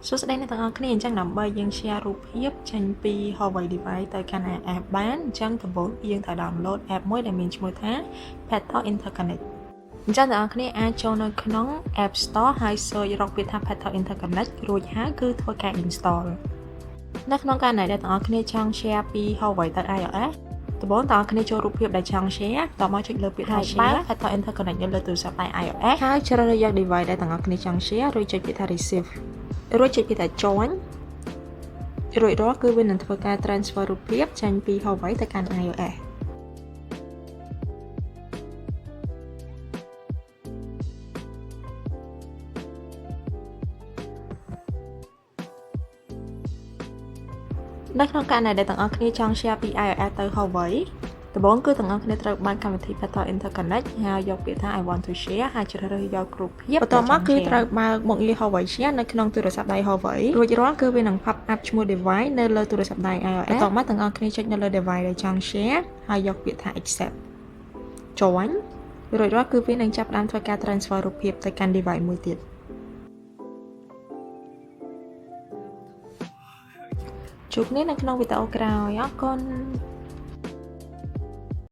សួស្តីអ្នកទាំងអស់គ្នាអញ្ចឹងដើម្បីយើង share រូបភាពចេញពី Huawei device ទៅកាន់ app បានអញ្ចឹងដំបូងយើងត្រូវ download app មួយដែលមានឈ្មោះថា Petal Interconnect អញ្ចឹងអ្នកទាំងអស់គ្នាអាចចូលនៅក្នុង App Store ហើយ search រកពាក្យថា Petal Interconnect រួចហើយគឺធ្វើការ install នៅក្នុងករណីដែលអ្នកទាំងអស់គ្នាចង់ share ពី Huawei ទៅ iOS ដំបូងអ្នកទាំងអស់គ្នាចូលរូបភាពដែលចង់ share តមកចុចលើពាក្យថា share Petal Interconnect នៅលើទូរស័ព្ទដៃ iOS ហើយជ្រើសរើសយក device ដែលទាំងអស់គ្នាចង់ share រួចចុចពាក្យថា receive រួចចុចពាក្យថា join រួចរាល់គឺវានឹងធ្វើការ transfer រូបភាពចេញពី Huawei ទៅកាន់ iOS នៅក្នុងករណីដែលទាំងអស់គ្នាចង់ share ពី iOS ទៅ Huawei ដំបូងគឺទាំងអស់គ្នាត្រូវបើកកម្មវិធី Petal Interconnect ហើយយកពាក្យថា I want to share ហើយជ្រើសរើសយករូបភាពបន្ទាប់មកគឺត្រូវបើកមុខងារ Huawei Share នៅក្នុងទូរស័ព្ទដៃ Huawei រួចរាល់គឺវានឹង pop up ឈ្មោះ device នៅលើទូរស័ព្ទដៃ iOS បន្ទាប់មកទាំងអស់គ្នាចុចនៅលើ device ដែលចង់ share ហើយយកពាក្យថា accept join រួចរាល់គឺវានឹងចាប់ផ្ដើមធ្វើការ transfer រូបភាពទៅកាន់ device មួយទៀតជួបគ្នានៅក្នុងវីដេអូក្រោយអរគុណ